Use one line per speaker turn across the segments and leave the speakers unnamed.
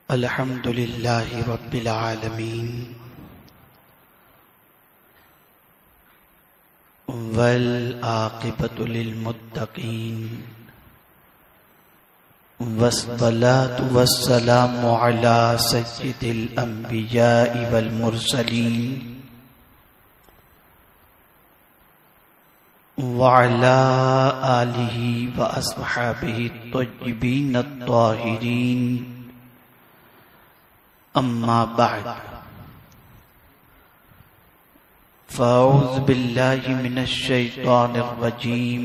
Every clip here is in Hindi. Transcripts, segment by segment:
अल्हम्दुलिल्लाहि रब्बिल आलमीन वल आक़िबतु लिल मुत्तक़ीन वस्सलातु वस्सलामु अला सय्यिदिल अंबियाइ वल मुरसलीन व अला आलिहि व अस्हाबिहि त्वय्यिबीन अत्ताहिरीन अम्मा बअद फ़अऊज़ु बिल्लाहि मिनश शैतानिर रजीम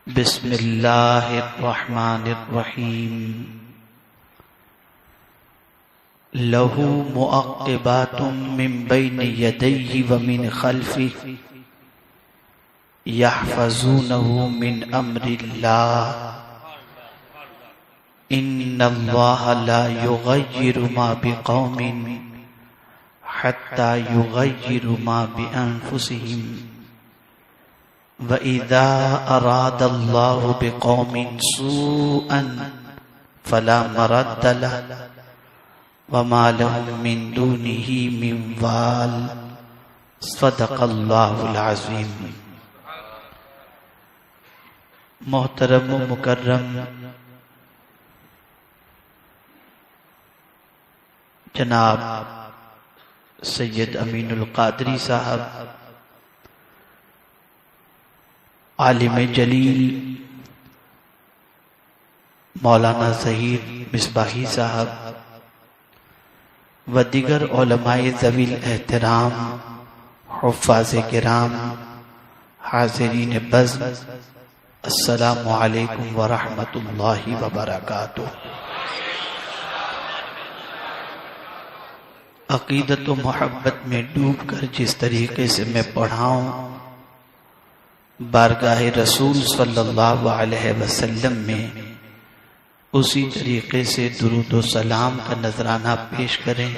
बिस्मिल्लाहिर रहमानिर रहीम लहू मुअक़्क़िबातुम मिन बैनि यदैहि व मिन खल्फ़िहि यहफ़ज़ूनहु मिन अम्रिल्लाह इन्नल्लाहा ला युग़य्यिरु मा बिक़ौमिन हत्ता युग़य्यिरु मा बिअन्फुसिहिम व इज़ा अरादल्लाहु बिक़ौमिन सूअन फला मरद्द लहु व मा लहुम मिन दूनिही मिन वाल सदक़ल्लाहुल अज़ीम। मोहतरम व मुकर्रम जनाब सैयद अमीनुल क़ादरी साहब, आलिम जलील मौलाना ज़हीर मिसबाही साहब व दिगर उलमाए ज़वील एहतराम, हुफ़्फ़ाज़े किराम, हाज़िरीन बज़्म, अस्सलामु अलैकुम व रहमतुल्लाहि व बरकातुहू। अक़ीदत व मोहब्बत में डूब कर जिस तरीके से मैं पढ़ाऊँ, बारगाह रसूल सल्लल्लाहु अलैहि वसल्लम में उसी तरीके से दुरूद व सलाम का नजराना पेश करें।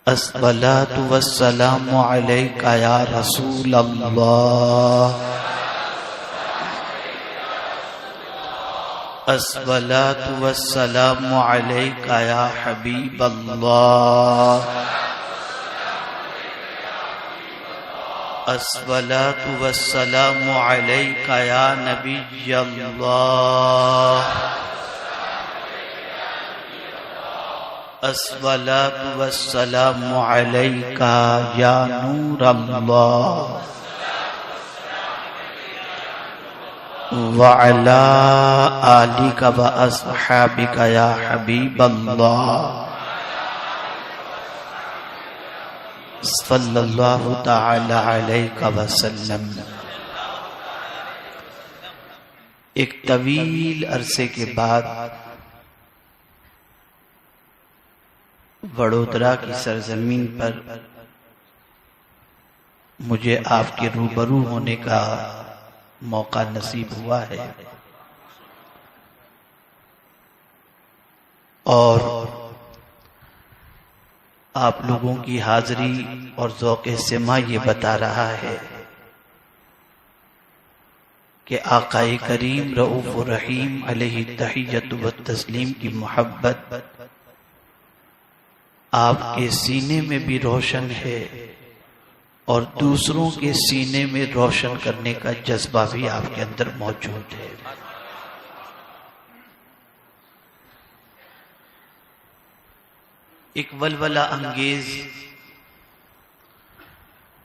अस्सलातु वस्सलामु अलैका या रसूल अल्लाह, अस्सलातु वस्सलामु अलैका या हबीब अल्लाह, अस्सलातु वस्सलामु अलैका या नबी अल्लाह, अस्सलातु वस्सलामु अलैका या नूर अल्लाह व अला आलिका व अस्हाबिका या हबीब अल्लाह सल्लल्लाहु तआला अलैहि वसल्लम। एक तवील अरसे के बाद वडोदरा की सरजमीन पर मुझे आपके रूबरू होने का मौका नसीब हुआ है और आप लोगों की हाजिरी और ज़ौक़े सिमा ये बता रहा है कि आक़ाए करीम रऊफ़ रहीम अलैहि तहिय्यतु व तस्लीम की मोहब्बत आपके सीने में भी रोशन है और दूसरों के सीने में रोशन करने का जज्बा भी आपके अंदर मौजूद है। एक वलवला अंगेज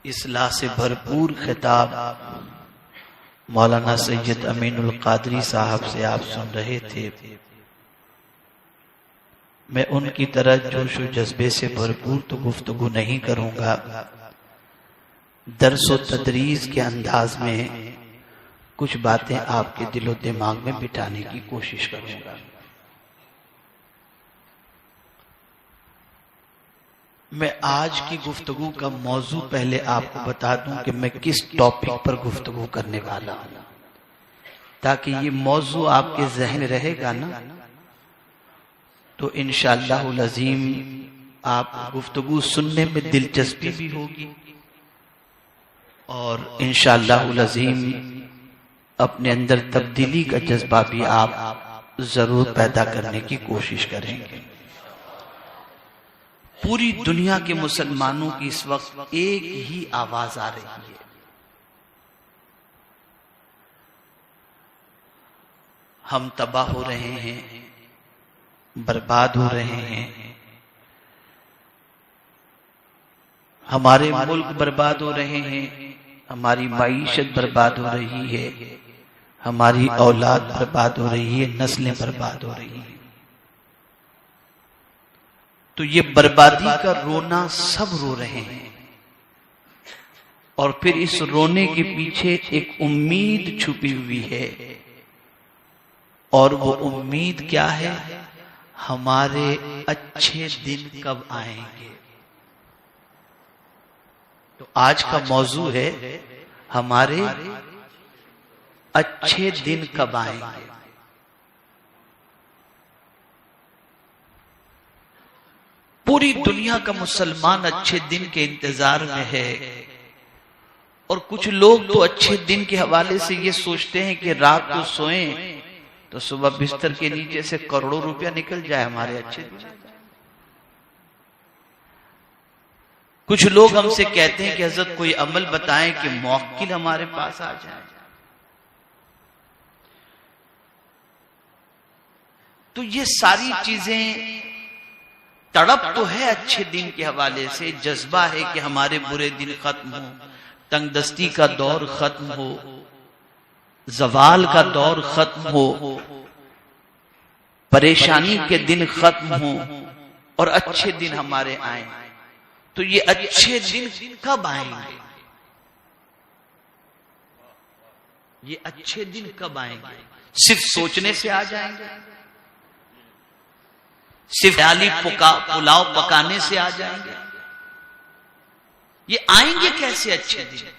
इस्लाह से भरपूर खिताब मौलाना सैयद अमीनुल क़ादरी साहब से आप सुन रहे थे। मैं उनकी तरह जोश व जज्बे से भरपूर तो गुफ्तगू नहीं करूंगा, दर्स व तदरीस के अंदाज में कुछ बातें आपके दिलो दिमाग में बिठाने की कोशिश करूंगा। मैं आज की गुफ्तगू का मौजू पहले आपको बता दूं कि मैं किस टॉपिक पर गुफ्तगू करने वाला हूं, ताकि ये मौजू आपके ज़हन रहेगा ना तो इंशाअल्लाहुल अज़ीम आप गुफ्तगू सुनने में दिलचस्पी भी होगी और इंशाअल्लाहुल अज़ीम अपने अंदर तब्दीली का जज्बा भी आप जरूर पैदा करने की कोशिश करेंगे। पूरी दुनिया के मुसलमानों की इस वक्त एक ही आवाज आ रही है, हम तबाह हो रहे हैं, बर्बाद हो रहे हैं, हमारे मुल्क बर्बाद हो रहे हैं, हमारी माईशत बर्बाद हो रही है, हमारी औलाद बर्बाद हो रही है, नस्लें बर्बाद हो रही हैं। तो ये बर्बादी का रोना सब रो रहे हैं, और फिर इस रोने के पीछे एक उम्मीद छुपी हुई है, और वो उम्मीद क्या है? हमारे अच्छे दिन कब आएंगे। तो आज का मौजू है हमारे अच्छे दिन कब आएंगे। पूरी दुनिया का मुसलमान अच्छे दिन के इंतजार में है, और कुछ लोग तो अच्छे दिन के हवाले से ये सोचते हैं कि रात को सोएं तो सुबह बिस्तर के नीचे से करोड़ों रुपया निकल जाए, हमारे अच्छे दिन। कुछ लोग हमसे कहते हैं कि हजरत कोई अमल बताएं कि मौक्किल हमारे पास आ जाए। तो ये सारी चीजें, तड़प तो है अच्छे दिन के हवाले से, जज्बा है कि हमारे बुरे दिन खत्म हो, तंगदस्ती का दौर खत्म हो, जवाल का दौर खत्म हो, परेशानी के दिन खत्म हो, और अच्छे दिन हमारे आए। तो ये अच्छे दिन कब आएंगे? ये अच्छे दिन कब आएंगे? सिर्फ सोचने से आ जाएंगे? सिर्फ ख्याली पुलाव पकाने से आ जाएंगे? ये आएंगे कैसे अच्छे दिन?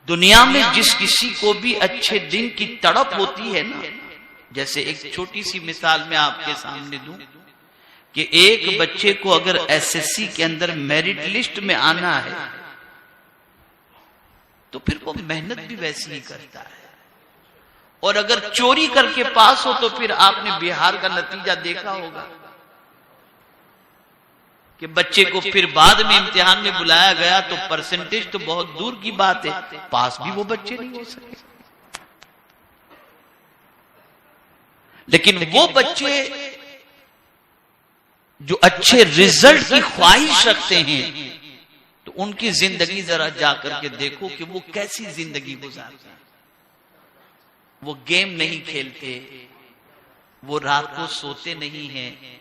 दुनिया में जिस किसी को भी अच्छे दिन की तड़प होती है ना, जैसे एक छोटी सी मिसाल मैं आपके सामने दूं कि एक बच्चे को अगर एसएससी के अंदर मेरिट लिस्ट में आना है तो फिर वो मेहनत भी वैसी ही करता है, और अगर चोरी करके पास हो तो फिर आपने बिहार का नतीजा देखा होगा कि बच्चे को फिर बाद में इम्तिहान में बुलाया गया तो परसेंटेज तो बहुत दूर की बात है, पास भी वो बच्चे नहीं हो सके। लेकिन वो बच्चे जो अच्छे रिजल्ट की ख्वाहिश रखते हैं, तो उनकी जिंदगी जरा जाकर के देखो कि वो कैसी जिंदगी गुजारते हैं। वो गेम नहीं खेलते, वो रात को सोते नहीं हैं,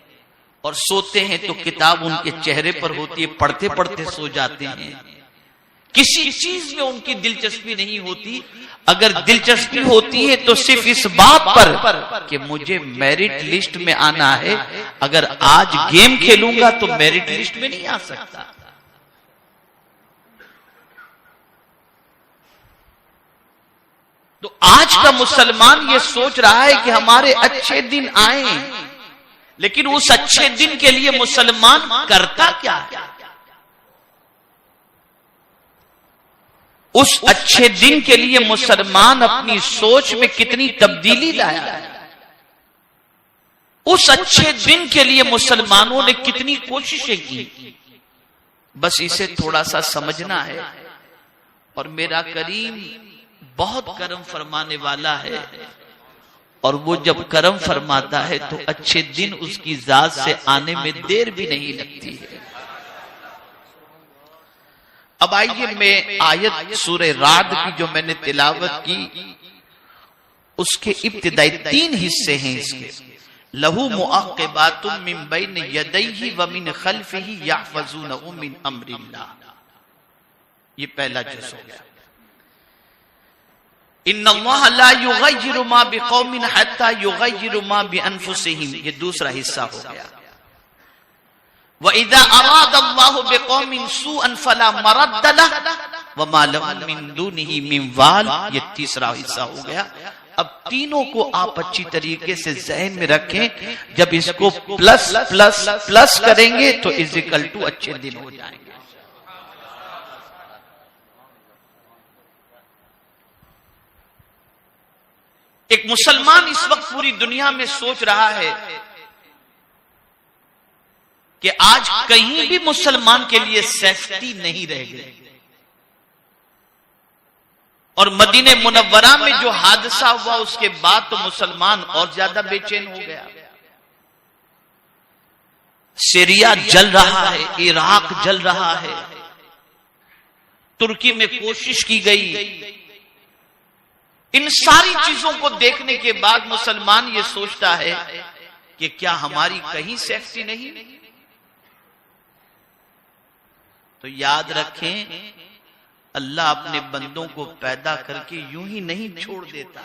और सोते हैं तो किताब उनके चेहरे पर होती है, पढ़ते पढ़ते सो जाते हैं। किसी चीज में उनकी दिलचस्पी नहीं होती, अगर दिलचस्पी होती है तो सिर्फ इस बात पर कि मुझे मेरिट लिस्ट में आना है, अगर आज गेम खेलूंगा तो मेरिट लिस्ट में नहीं आ सकता। तो आज का मुसलमान ये सोच रहा है कि हमारे अच्छे दिन आए, लेकिन उस अच्छे दिन के लिए मुसलमान करता क्या है? उस अच्छे दिन के लिए मुसलमान अपनी सोच में कितनी तब्दीली लाया है? उस अच्छे दिन के लिए मुसलमानों ने कितनी कोशिशें की? बस इसे थोड़ा सा समझना है। और मेरा करीम बहुत करम फरमाने वाला है, और वो जब करम फरमाता है तो अच्छे दिन उसकी जात से आने में देर भी नहीं लगती है। अब आइए मैं आयत सूरह राद की जो मैंने तिलावत की, उसके इब्तिदाई 3 हिस्से हैं इसके। लहू मुअक्क़िबातुम मिन बैन यदैहि व मिन खल्फ़िहि यहफ़ज़ूनहु मिन अम्रिल्लाह, ये पहला जुज़ हो गया। इन्नल्लाह ला युग़य्यिरु मा बिक़ौमिन हत्ता युग़य्यिरु मा बिअन्फुसिहिम, ये दूसरा हिस्सा हो गया। व इज़ा अरादल्लाहु बिक़ौमिन सूअन फला मरद्द लहु व मा लहुम मिन दूनिही मिन वाल, ये तीसरा हिस्सा हो गया। अब तीनों को आप अच्छी तरीके से ज़हन में रखें, जब इसको प्लस प्लस प्लस करेंगे तो इज़िकल टू अच्छे दिन हो जाएंगे। एक मुसलमान इस वक्त पूरी दुनिया में सोच रहा है कि आज कहीं भी मुसलमान के लिए सेफ्टी नहीं रह गई। और मदीने मुनव्वरा में जो हादसा हुआ उसके बाद तो मुसलमान और ज्यादा बेचैन हो गया। सीरिया जल रहा है, इराक जल रहा है, तुर्की में कोशिश की गई। इन सारी चीजों को देखने के बाद मुसलमान ये सोचता है कि क्या हमारी कहीं सेफ्टी नहीं। तो याद रखें, अल्लाह अपने बंदों को पैदा करके यूं ही नहीं छोड़ देता।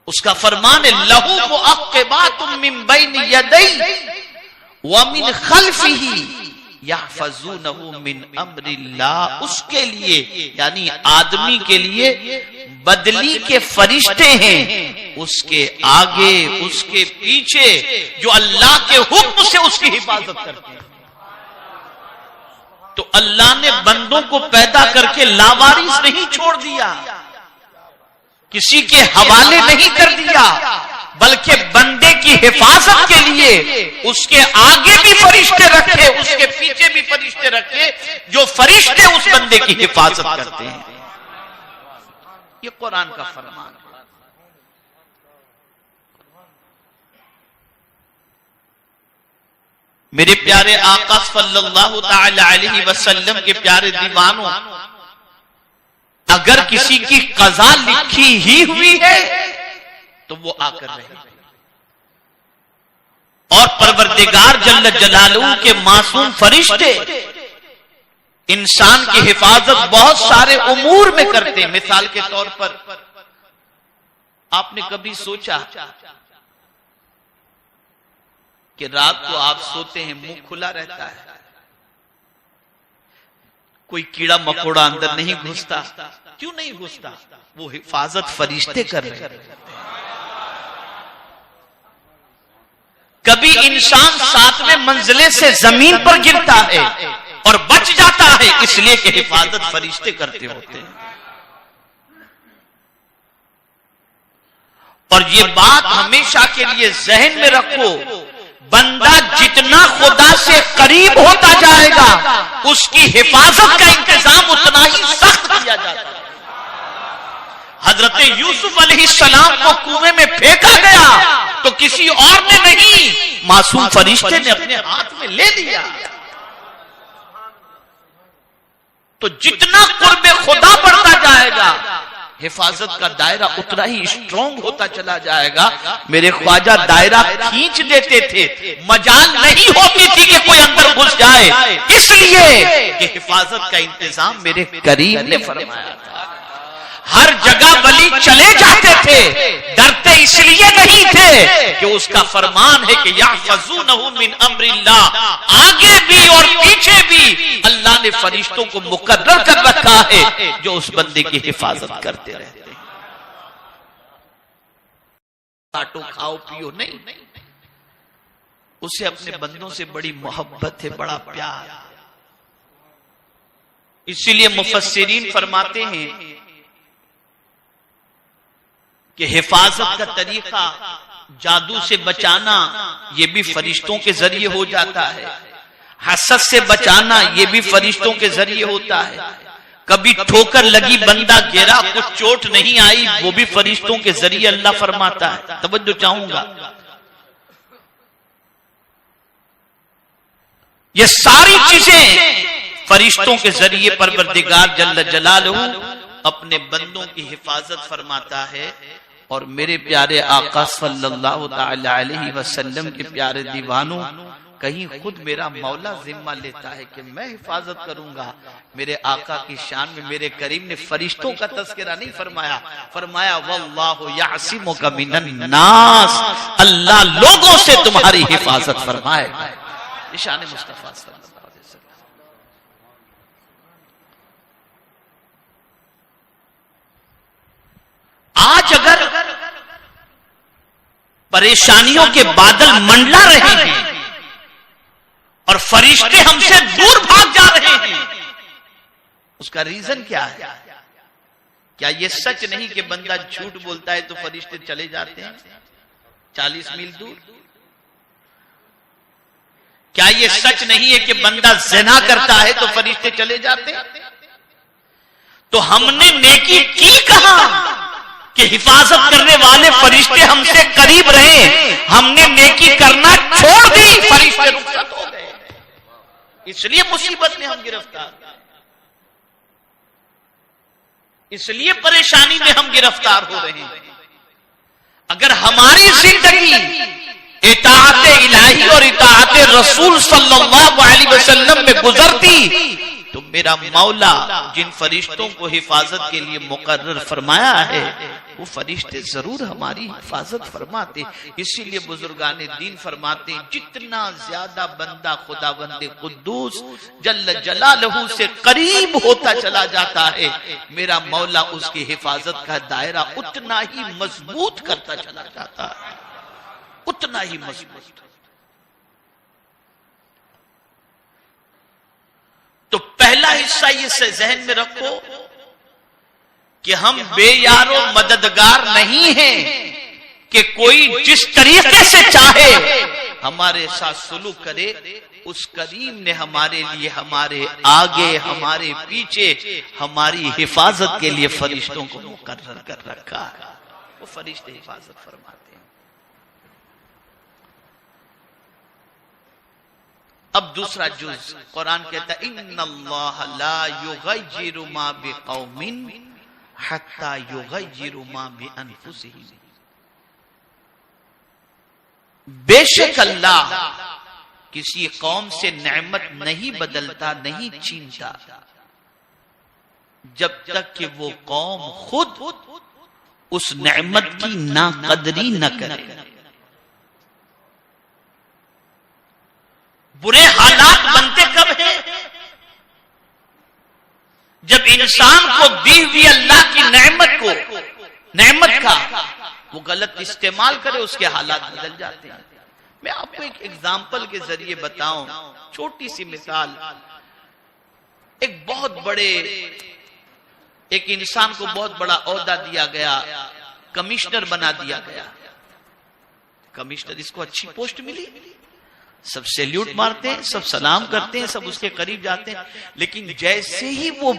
उसका फरमान है, लहू मुअक्क़िबातुम मिन बैन यदैहि व मिन खल्फ़िही यहफ़ज़ूनहु मिन अम्रिल्लाह। उसके लिए यानी आदमी के लिए बदली के फरिश्ते हैं, उसके आगे उसके पीछे, जो अल्लाह के हुक्म से उसकी हिफाजत करते हैं। तो अल्लाह ने बंदों को पैदा करके लावारिस नहीं छोड़ दिया, किसी के हवाले नहीं कर दिया, बल्कि बंदे की हिफाजत के लिए उसके आगे भी फरिश्ते रखे, उसके पीछे भी फरिश्ते रखे, जो फरिश्ते उस बंदे की हिफाजत करते हैं। ये कुरान का फरमान है। मेरे प्यारे आका सल्लल्लाहु ताला अलैहि वसल्लम के प्यारे दीवानों, अगर किसी की कज़ा लिखी ही हुई है तो वो आकर रहे। और परवरदिगार जल्ल जलालहू के मासूम फरिश्ते इंसान की हिफाजत बहुत सारे उमूर में करते हैं। मिसाल के तौर पर, आपने कभी सोचा कि रात को आप सोते हैं, मुंह खुला रहता है, कोई कीड़ा मकोड़ा अंदर नहीं घुसता? क्यों नहीं घुसता? वो हिफाजत फरिश्ते कर रहे हैं। कभी इंसान 7वें मंजिले से जमीन पर गिरता है और बच जाता है, इसलिए कि हिफाजत फरिश्ते करते होते हैं। और ये बात हमेशा के लिए जहन में रखो, बंदा जितना खुदा से करीब होता जाएगा उसकी हिफाजत का इंतजाम उतना ही सख्त किया जाता है। हजरत यूसुफ अलैहिस्सलाम को कुएं में फेंका गया तो किसी और ने नहीं, मासूम फरिश्ते ने अपने हाथ में ले लिया। तो जितना कुर्बे खुदा बढ़ता जाएगा हिफाजत का दायरा उतना ही स्ट्रॉन्ग होता चला जाएगा। मेरे ख्वाजा दायरा खींच देते थे, मजाल नहीं होती थी कि कोई अंदर घुस जाए, इसलिए कि हिफाजत का इंतजाम मेरे करीम ने फरमाया था। हर जगह वली चले जाते थे, डरते इसलिए नहीं थे कि उसका फरमान है कि यहफ़ज़ूनहु मिन अम्रिल्लाह। आगे भी और पीछे भी अल्लाह ने फरिश्तों को मुकर्रर कर रखा है जो उस बंदे की हिफाजत करते रहते हैं। काटो खाओ पियो नहीं, उसे अपने बंदों से बड़ी मोहब्बत है, बड़ा प्यार। इसीलिए मुफस्सिरीन फरमाते हैं कि हिफाजत का तरीका, जादू से बचाना, ये भी फरिश्तों के जरिए हो जाता है। हसद से बचाना, ये भी फरिश्तों के जरिए होता है। कभी ठोकर लगी, बंदा गिरा, कुछ चोट नहीं आई, वो भी फरिश्तों के जरिए अल्लाह फरमाता है। तवज्जो चाहूंगा, ये सारी चीजें फरिश्तों के जरिए परवरदिगार जल्ल जलालहू अपने बंदों की हिफाजत फरमाता है। और मेरे प्यारे आका सल्लल्लाहु ताला अलैहि वसल्लम के प्यारे दीवानों, कहीं खुद मेरा मौला जिम्मा लेता है कि मैं हिफाजत करूंगा। मेरे आका की शान में मेरे करीम ने फरिश्तों का तज़किरा नहीं फरमाया, फरमाया वल्लाहु यअसिमुका मिनन नास, अल्लाह लोगों से तुम्हारी हिफाजत फरमाएगा। शान मुस्तफा सल्लल्लाहु अलैहि वसल्लम। आज अगर परेशानियों के बादल मंडला रहे हैं और फरिश्ते हमसे दूर भाग जा रहे हैं, उसका रीजन क्या है? क्या ये सच नहीं कि बंदा झूठ बोलता है तो फरिश्ते चले जाते हैं 40 मील दूर? क्या ये सच नहीं है कि बंदा ज़िना करता है तो फरिश्ते चले जाते हैं? तो हमने नेकी की कहां कि हिफाजत करने वाले फरिश्ते हमसे करीब रहे, हमने नेकी करना छोड़ दी, फरिश्ते रुखसत हो गए, इसलिए मुसीबत में हम गिरफ्तार, इसलिए परेशानी में हम गिरफ्तार हो रहे हैं। अगर हमारी जिंदगी इताअत इलाही और इताअत रसूल सल्लल्लाहु अलैहि वसल्लम में गुजरती तो मेरा मौला जिन फरिश्तों को हिफाजत के लिए मुकर्रर फरमाया है वो फरिश्ते जरूर हमारी हिफाजत फरमाते। इसीलिए बुजुर्गाने दीन फरमाते जितना ज्यादा बंदा खुदावंदे कुद्दूस जल्ल जलालहू से करीब होता चला जाता है, मेरा मौला उसकी हिफाजत का दायरा उतना ही मजबूत करता चला जाता है, उतना ही मजबूत। तो पहला हिस्सा ये जहन में रखो कि हम बेयारो मददगार नहीं हैं कि कोई जिस तरीके से चाहे हमारे साथ सुलूक करे। उस करीम ने हमारे लिए हमारे आगे हमारे पीछे हमारी हिफाजत के लिए फरिश्तों को मुकर्रर कर रखा है, वो फरिश्ते हिफाजत फरमाते हैं। अब दूसरा जुज कुरान कहता है इन्नल्लाह ला युगय्यिरु मा बिकौमिन हत्ता युगय्यिरु मा बिअनफुसिहिम। बेशक अल्लाह किसी कौम से नेमत नहीं बदलता, नहीं छीनता जब तक कि वो कौम खुद उस नेमत की नाकदरी न करे। बुरे हालात बनते कब हैं? जब इंसान को दी हुई अल्लाह की नेमत का वो गलत इस्तेमाल करे, उसके हालात बदल जाते हैं। मैं आपको एक एग्जाम्पल के जरिए बताऊं, छोटी सी मिसाल। एक बहुत बड़े एक इंसान को बहुत बड़ा ओहदा दिया गया, कमिश्नर बना दिया गया। कमिश्नर, इसको अच्छी पोस्ट मिली, सब सैल्यूट मारते हैं, सब सलाम करते हैं, सब उसके करीब जाते हैं। लेकिन जैसे ही वो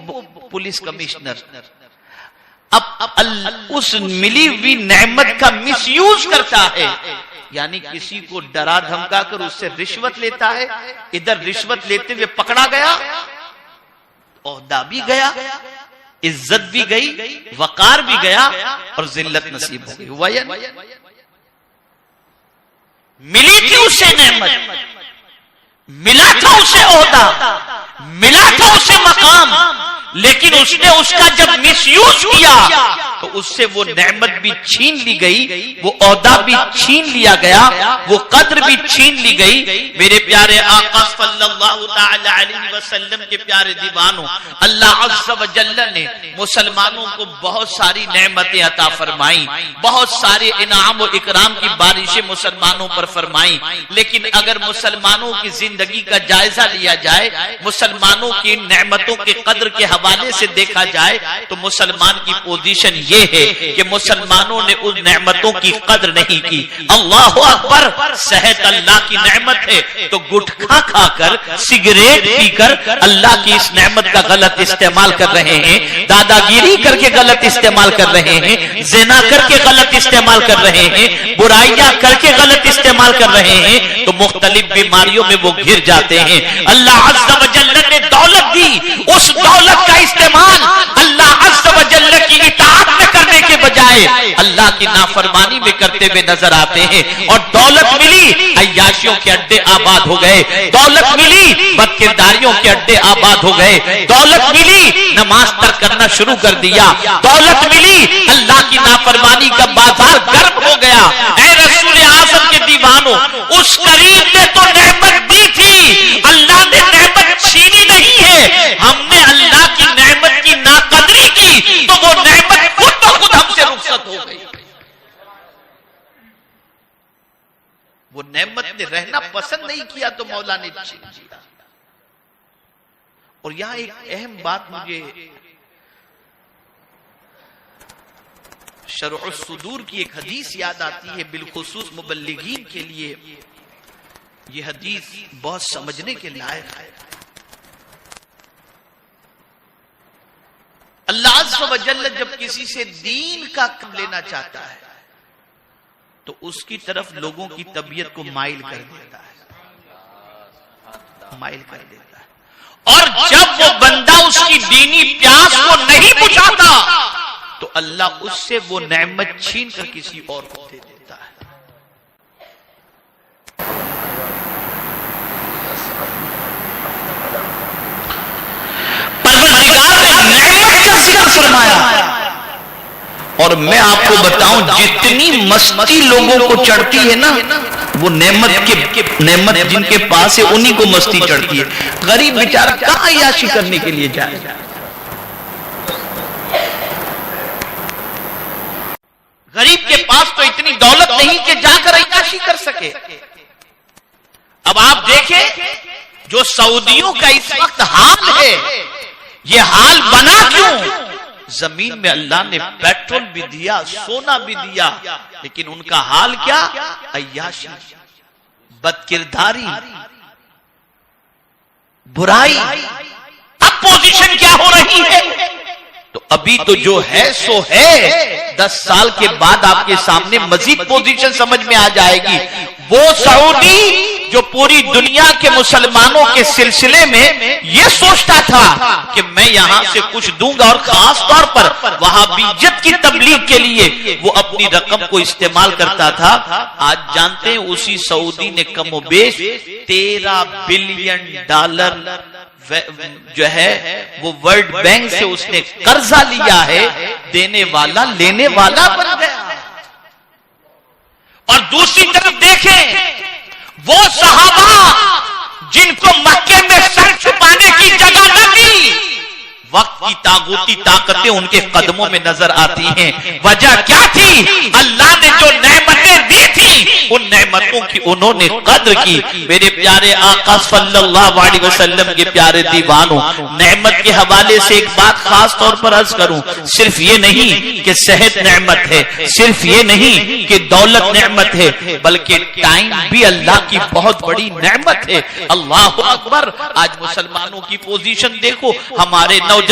पुलिस कमिश्नर अब उस मिली हुई नेमत का मिसयूज करता है, यानी किसी को डरा धमका कर उससे रिश्वत लेता है, इधर रिश्वत लेते हुए पकड़ा गया, ओहदा भी गया, इज्जत भी गई, वकार भी गया और जिल्लत नसीब हो गई। वयन मिली थी उसे नेमत, मिला था उसे ओहदा, मिला था उसे मकाम, लेकिन उसने उसका जब मिसयूज किया तो उससे वो नेमत भी छीन ली गई, वो ओहदा भी छीन लिया गया, वो कद्र भी छीन ली गई। मेरे प्यारे आका सल्लल्लाहु तआला अलैहि वसल्लम के प्यारे दीवानों, अल्लाह अज़्ज़ व जल्ल ने मुसलमानों को बहुत सारी नेमतें अता फरमाई, बहुत सारे इनाम और इकराम की बारिशें मुसलमानों पर फरमाई। लेकिन अगर मुसलमानों की जिंदगी का जायजा लिया जाए, मुसलमानों की नेमतों के कद्र के हवाले से देखा जाए, तो मुसलमान की पोजीशन ये है कि मुसलमानों ने उन नेमतों की कद्र नहीं की। अल्लाह अकबर, सेहत अल्लाह की नेमत है तो गुटखा खाकर, सिगरेट पीकर अल्लाह की इस नेमत का गलत इस्तेमाल कर रहे हैं, दादागिरी करके गलत इस्तेमाल कर रहे हैं, ज़िना करके गलत इस्तेमाल कर रहे हैं, बुराइयां करके गलत इस्तेमाल कर रहे हैं, तो मुख्तलिफ बीमारियों में वो घिर जाते हैं। अल्लाह अज़्ज़ व जल्ल ने दौलत दी, उस दौलत का इस्तेमाल अल्लाह अज़्ज़ व जल्ल की इताअत में करने के बजाय अल्लाह की नाफरमानी में करते हुए नजर आते हैं। और दौलत मिली, अय्याशियों के अड्डे आबाद हो गए, दौलत मिली, बदकिरदारियों के अड्डे आबाद हो गए, दौलत मिली, नमाज तर्क करना शुरू कर दिया, दौलत मिली, अल्लाह की नाफरमानी का बाजार गर्म हो गया। ऐ रसूल आज़म के दीवानों, उस करीम ने तो नेमत दी थी, अल्लाह ने नेमत छीनी नहीं है। हमने अल्लाह की नेमत की नाकदरी की तो वो नेमत खुद ब खुद हमसे रुखसत हो गई। वो नेमत ने रहना पसंद नहीं किया तो मौला ने छीन लिया। और यहां एक अहम बात मुझे शरह सुदूर की एक हदीस याद आती है, बिलखुसूस मुबल्लिगीन के लिए ये हदीस बहुत समझने के लायक है। अल्लाह अज़्ज़ व जल्ल जब किसी से दीन का काम लेना चाहता है तो उसकी तरफ लोगों की तबीयत को माइल कर देता है, माइल कर देता है। और जब वो बंदा उसकी दीनी प्यास को नहीं बुझाता तो अल्लाह उससे वो नेमत छीन कर किसी और को दे देता है। परवरदिगार ने नेमत का जिक्र फरमाया। और मैं आपको बताऊं, जितनी मस्ती लोगों को चढ़ती है ना, वो नेमत जिनके पास है उन्हीं को मस्ती चढ़ती है। गरीब बेचारा कहां याशी करने के लिए जाए। गरीब के पास तो इतनी दौलत नहीं कि जाकर अय्याशी कर सके। अब आप देखें जो सऊदियों का इस वक्त हाल है, ये हाल बना क्यों? जमीन में अल्लाह ने पेट्रोल भी दिया, सोना भी दिया, लेकिन उनका हाल क्या? अय्याशी, बदकिरदारी, बुराई। अब पोजीशन क्या हो रही है? तो अभी तो जो है सो है, 10 साल के बाद आपके सामने मजीद पोजीशन समझ में आ जाएगी। वो सऊदी जो पूरी दुनिया के मुसलमानों के सिलसिले में ये सोचता था कि मैं यहां से कुछ दूंगा, और खास तौर पर वहाबियत की तबलीग के लिए वो अपनी रकम को इस्तेमाल करता था। आज जानते हैं उसी सऊदी ने कमोबेश 13 बिलियन डॉलर जो है वो वर्ल्ड बैंक से उसने कर्जा लिया है, देने वाला लेने वाला बन गया। और दूसरी तरफ देखें वो सहाबा जिनको मक्के में सर छुपाने की जगह न थी, वक्त की तागूती ताकतें उनके कदमों में नजर आती हैं। वजह क्या थी? अल्लाह ने जो नेमतें दी थी उन नेमतों की उन्होंने कद्र की। मेरे प्यारे आका सल्लल्लाहु अलैहि वसल्लम के प्यारे दीवानों, नेमत के हवाले से एक बात खास तौर पर अर्ज करूं, सिर्फ ये नहीं कि सेहत नेमत है, सिर्फ ये नहीं कि दौलत नेमत है, बल्कि टाइम भी अल्लाह की बहुत बड़ी नेमत है। अल्लाह अकबर। आज मुसलमानों की पोजीशन देखो, हमारे नौजवान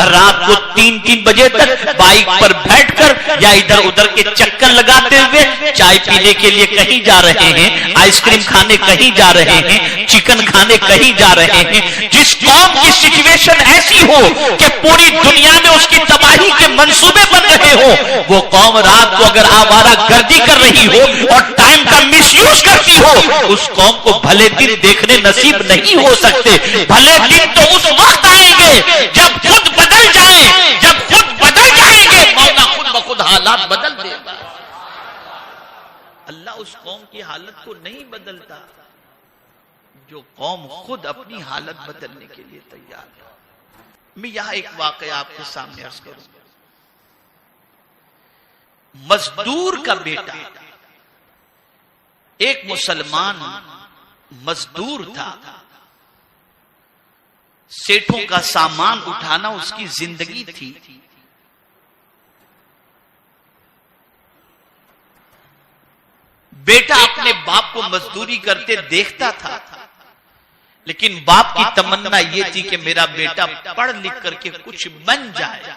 रात को 3-3 बजे तक बाइक पर बैठकर या इधर उधर के चक्कर लगाते हुए चाय पीने के लिए कहीं जा रहे हैं, आइसक्रीम खाने कहीं जा रहे हैं, चिकन खाने कहीं जा रहे हैं। जिस कौम की सिचुएशन ऐसी हो कि पूरी दुनिया में उसकी तबाही के मंसूबे बन रहे हो, वो कौम रात को अगर आवारा गर्दी कर रही हो और टाइम का मिसयूज करती हो, उस कौम को भले दिन देखने नसीब नहीं हो सकते। भले दिन तो उस वक्त आएंगे जब खुद बदल जाए, जब खुद बदल जाएंगे, मौला खुद ब खुद हालात बदल देगा। अल्लाह उस कौम की हालत को नहीं बदलता जो कौम खुद अपनी हालत बदलने के लिए तैयार है। मैं यहां एक वाकया आपके सामने अर्ज करूं। मजदूर का बेटा, एक मुसलमान मजदूर था, सेठों का सामान उठाना उसकी जिंदगी थी। बेटा अपने बाप को मजदूरी करते देखता था, लेकिन बाप की तमन्ना यह थी कि मेरा बेटा पढ़ लिख करके कुछ बन जाए।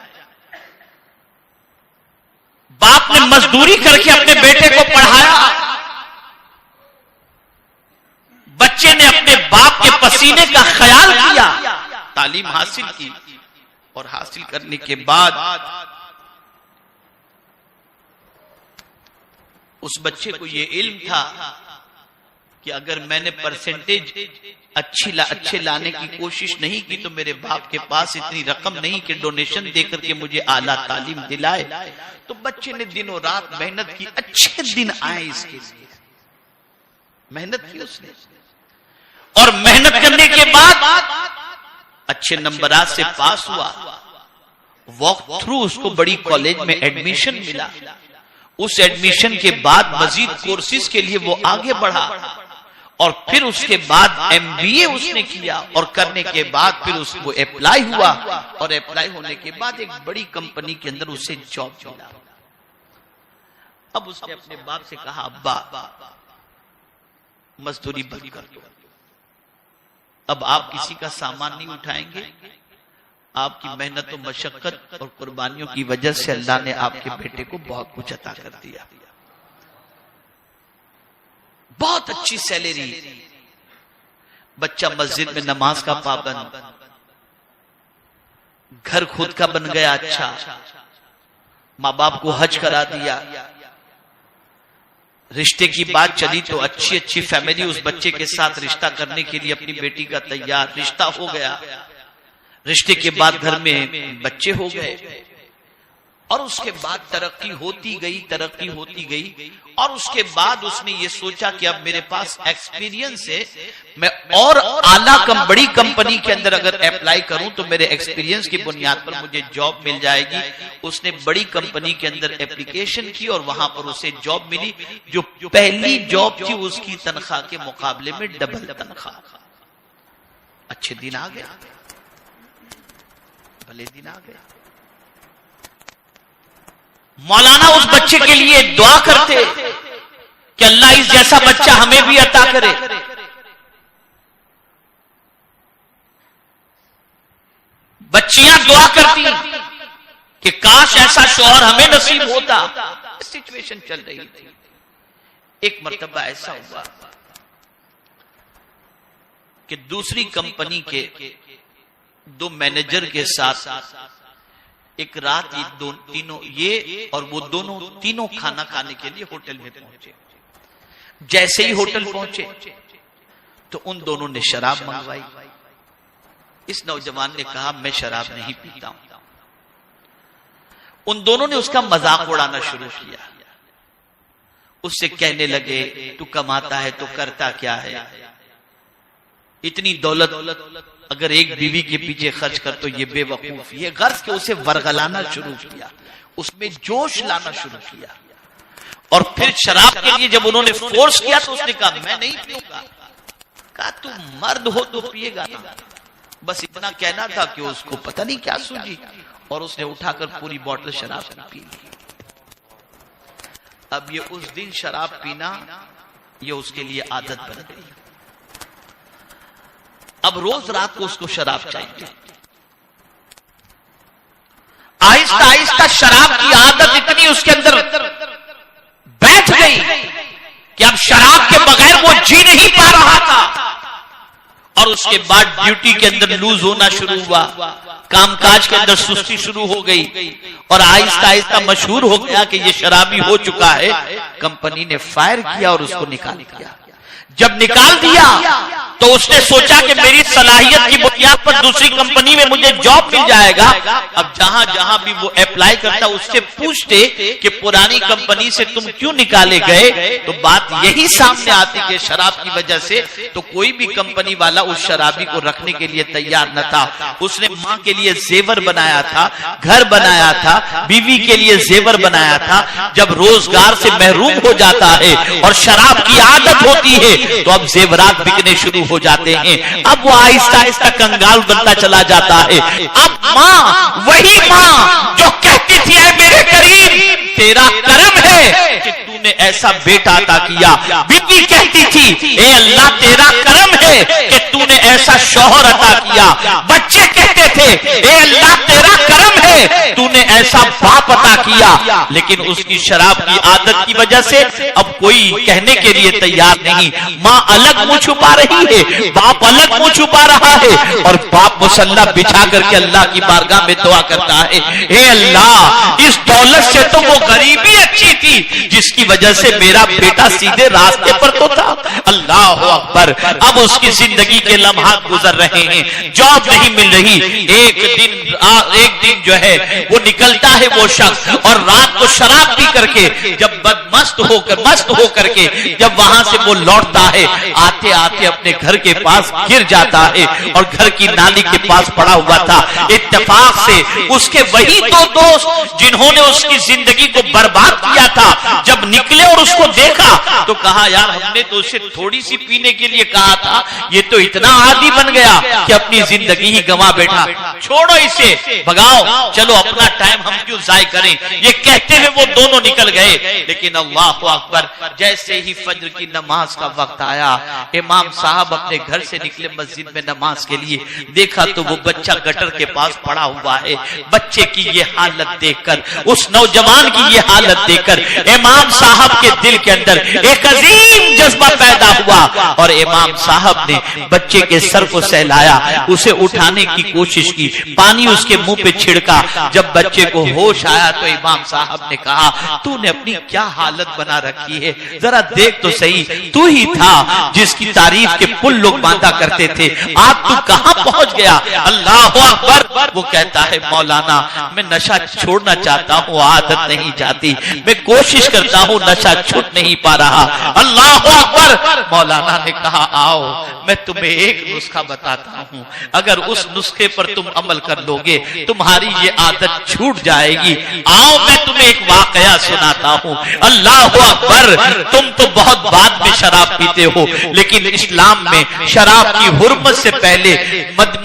बाप ने मजदूरी करके अपने बेटे को पढ़ाया। बच्चे ने अपने बाप के पसीने का ख्याल किया, तालीम हासिल की, और हासिल करने के बाद उस बच्चे को यह इल्म था कि अगर मैंने परसेंटेज अच्छे लाने की कोशिश नहीं की तो मेरे बाप के पास इतनी रकम नहीं कि डोनेशन देकर के मुझे आला तालीम दिलाए। तो बच्चे ने दिनों रात मेहनत की, अच्छे दिन आए इसके लिए, मेहनत की उसने, और मेहनत करने के बाद अच्छे नंबरात से पास हुआ। वॉक थ्रू उसको बड़ी कॉलेज में एडमिशन मिला। उस एडमिशन के बाद मजीद कोर्सेज के लिए वो आगे बढ़ा, और फिर उसके बाद एमबीए उसने किया, और करने के बाद फिर उसको अप्लाई हुआ, और अप्लाई होने के बाद एक बड़ी कंपनी के अंदर उसे जॉब मिला। अब उसने अपने बाप से कहा, अब्बा मजदूरी बंद कर दो, अब आप किसी का सामान नहीं उठाएंगे, आपकी मेहनत और मशक्कत और कुर्बानियों की वजह से अल्लाह ने आपके बेटे को बहुत कुछ अता कर दिया, बहुत अच्छी सैलरी, बच्चा मस्जिद में नमाज का पाबंद, घर खुद का बन गया अच्छा, माँ बाप को हज करा दिया, रिश्ते की बात चली तो अच्छी अच्छी फैमिली उस बच्चे के साथ रिश्ता करने के लिए अपनी बेटी का तैयार, रिश्ता हो गया, रिश्ते के बाद घर में बच्चे हो गए और उसके बाद तरक्की होती गई और उसके बाद उसने ये सोचा कि अब मेरे पास एक्सपीरियंस है, मैं और बड़ी कंपनी के अंदर अगर अप्लाई करूं तो मेरे एक्सपीरियंस की बुनियाद पर मुझे जॉब मिल जाएगी। उसने बड़ी कंपनी के अंदर एप्लीकेशन की और वहां पर उसे जॉब मिली, जो पहली जॉब थी उसकी तनख्वाह के मुकाबले में डबल तनख्वाह। अच्छे दिन आ गए, भले दिन आ गए। मौलाना उस बच्चे के लिए दुआ करते कि अल्लाह इस जैसा बच्चा हमें भी अता करे। बच्चियां दुआ करती कि काश ऐसा शौहर हमें नसीब होता। सिचुएशन चल रही थी। एक मर्तबा ऐसा हुआ कि दूसरी कंपनी के दो मैनेजर के साथ एक रात ये और वो तीनों खाना खाने के लिए होटल में पहुंचे। जैसे ही होटल पहुंचे तो उन दोनों ने शराब मंगवाई। इस नौजवान ने कहा मैं शराब नहीं पीता हूं। उन दोनों ने उसका मजाक उड़ाना शुरू किया, उससे कहने लगे तू कमाता है तो करता क्या है, इतनी दौलत अगर एक बीवी के पीछे खर्च कर तो ये बेवकूफ। ये गर्ज के उसे वरगलाना शुरू किया, उसमें जोश लाना शुरू किया। और फिर शराब के लिए जब उन्होंने फोर्स किया तो उसने कहा मैं नहीं पीऊंगा। कहा तू मर्द हो तो पिएगा ना। बस इतना कहना था कि उसको पता नहीं क्या सूझी और उसने उठाकर पूरी बोतल शराब पी ली। अब ये उस दिन शराब पीना ये उसके लिए आदत बन गई। अब रोज रात को उसको शराब चाहिए। आहिस्ता आहिस्ता शराब की आदत इतनी उसके अंदर बैठ गई कि अब शराब के बगैर वो जी नहीं पा रहा था। और उसके बाद ड्यूटी के अंदर लूज होना शुरू हुआ, कामकाज के अंदर सुस्ती शुरू हो गई और आहिस्ता आहिस्ता मशहूर हो गया कि ये शराबी हो चुका है। कंपनी ने फायर किया और उसको निकाल दिया। जब निकाल दिया तो उसने सोचा कि मेरी सलाहियत की बुनियाद पर दूसरी कंपनी में मुझे जॉब मिल जाएगा। अब जहां जहां भी वो अप्लाई करता उससे पूछते कि पुरानी कंपनी से तुम क्यों निकाले गए, तो बात यही सामने आती कि शराब की वजह से। तो कोई भी कंपनी वाला उस शराबी को रखने के लिए तैयार न था। उसने मां के लिए जेवर बनाया था, घर बनाया था, बीवी के लिए जेवर बनाया था। जब रोजगार से महरूम हो जाता है और शराब की आदत होती है तो अब जेवरात बिकने शुरू हो जाते हैं। अब वो आहिस्ता आहिस्ता कंगाल बनता चला जाता है। अब माँ, वही माँ जो कहती थी ऐ मेरे करीम तेरा करम है कि तूने ऐसा बेटा अता किया, बीवी कहती थी ए अल्लाह तेरा करम है कि तूने ऐसा शौहर अता किया, बच्चे कहते थे ए अल्लाह तेरा करम है तूने ऐसा बाप अता किया। लेकिन उसकी शराब की आदत की वजह से अब कोई कहने के लिए तैयार नहीं। माँ अलग मुंह छुपा रही है, बाप अलग मुंह छुपा रहा है और बाप मुसल्ला बिछा करके अल्लाह की बारगाह में दुआ करता है हे अल्लाह इस दौलत से तो वो गरीबी अच्छी थी जिसकी वजह से मेरा बेटा सीधे रास्ते पर तो था। अल्लाह अकबर। अब उसकी जिंदगी के लम्हात गुजर रहे हैं, जॉब नहीं मिल रही। एक दिन जो है वो निकलता है वो शख्स और रात को शराब पी करके जब मस्त होकर के जब वहां से वो लौटता है, आते आते अपने घर के पास गिर जाता है और घर की नाली के पास पड़ा हुआ था। इत्तेफाक से उसके वही दो दोस्त जिन्होंने उसकी जिंदगी को बर्बाद किया था जब निकले और उसको देखा तो कहा यार हमने तो उसे थोड़ी सी पीने के लिए कहा था, ये तो इतना आदी बन गया कि अपनी जिंदगी ही गंवा बैठा। छोड़ो इसे, भगाओ, चलो अपना टाइम
टाइम हम क्यों जाय करें, ये कहते हुए वो दोनों निकल गए। लेकिन अल्लाह अकबर, जैसे ही फज्र की नमाज का वक्त आया, इमाम साहब अपने घर से निकले मस्जिद में नमाज के लिए, देखा तो वो बच्चा गटर के पास पड़ा हुआ है। बच्चे की ये हालत देखकर, उस नौजवान की ये हालत देखकर इमाम साहब के दिल के अंदर एक अजीम जज्बा पैदा हुआ और इमाम साहब ने बच्चे के सर को सहलाया, उसे उठाने की कोशिश की, पानी उसके मुंह पे छिड़का। जब बच्चे को होश आया तो इमाम साहब ने कहा, तूने अपनी क्या हालत बना रखी है, जरा देख तो सही, तू ही था जिसकी तारीफ के पुल लोग बांधा करते थे, आज तू कहां पहुंच गया। अल्लाह अकबर। वो कहता है, मौलाना मैं नशा छोड़ना चाहता हूँ, आदत नहीं जाती, मैं कोशिश करता हूँ, नशा छूट नहीं पा रहा। अल्लाह अकबर। मौलाना ने कहा, आओ मैं तुम्हें एक नुस्खा बताता हूँ, अगर उस नुस्खे पर तुम अमल कर लोगे तुम्हारी ये आदत छूट जाएगी। आओ मैं तुम्हें एक वाकया सुनाता हूँ। अल्लाह अकबर। तुम तो बहुत बाद में शराब पीते हो, लेकिन इस्लाम में शराब की हुर्मत से पहले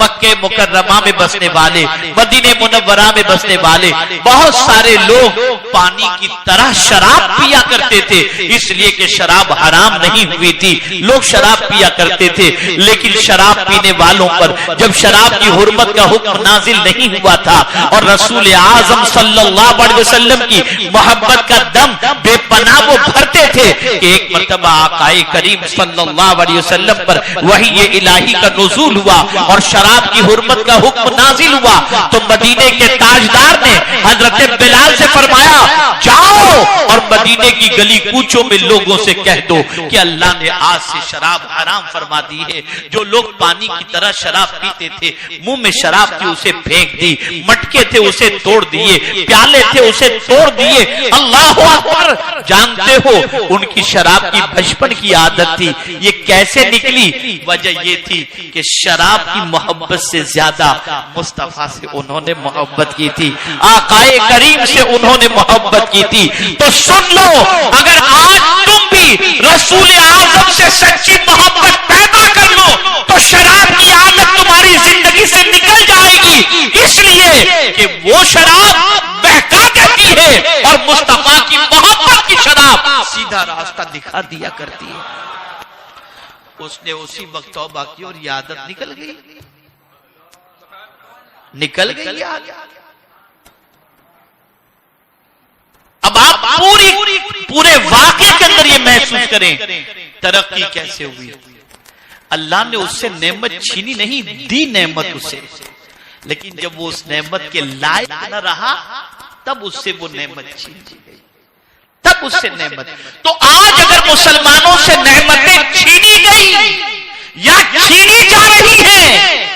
मक्के मुकर्रमा में बसने वाले, मदीने मुनव्वरा में बसने वाले बहुत सारे लोग पानी की तरह शराब पिया करते थे, इसलिए कि शराब हराम नहीं हुई थी, लोग शराब पिया करते थे। लेकिन शराब पीने वालों पर जब शराब की हुर्मत का हुक्म नाजिल नहीं हुआ था और रसूल आजम सल्लल्लाहु अलैहि वसल्लम की मोहब्बत का दम बेपनाह वो भरते थे कि एक मर्तबा आकाए करीम सल्लल्लाहु अलैहि वसल्लम पर वही ये इलाही का नुज़ूल हुआ और शराब की हुर्मत का हुक्म नाजिल हुआ। तो मदीने के ताजदार ने हजरत बिलाल से फरमाया, जाओ और मदीने की गली कूचों में लोगों से कह दो कि अल्लाह ने आज से शराब हराम फरमा दी है। जो लोग पानी की तरह शराब पीते थे, मुंह में शराब थी उसे फेंक दी, मटके थे उसे तोड़ दिए, प्याले थे उसे तोड़ दिए। अल्लाह अकबर। जानते हो उनकी शराब की बचपन की आदत थी, ये कैसे निकली? वजह ये थी कि शराब की मोहब्बत से ज्यादा मुस्तफा से उन्होंने मोहब्बत की थी, आकाए करीम से उन्होंने मोहब्बत की थी। तो सुन लो, अगर आज तुम भी रसूल आज़म से सच्ची मोहब्बत पैदा कर लो तो शराब की आदत तुम्हारी जिंदगी से निकल जाएगी, इसलिए कि वो शराब बहका देती है और मुस्तफा की मोहब्बत की शराब सीधा रास्ता दिखा दिया करती है। उसने उसी वक्त तौबा की और ये आदत निकल गई, निकल गई आदत। अब आप पूरे वाकये के अंदर ये महसूस करें तरक्की कैसे हुई। अल्लाह ने उससे नेमत छीनी नहीं, दी नेमत उसे, लेकिन जब वो उस नेमत के लायक न रहा तब उससे वो नेमत छीन ली गई, तब उससे नेमत। तो आज अगर मुसलमानों से नेमतें छीनी गई या छीनी जा रही हैं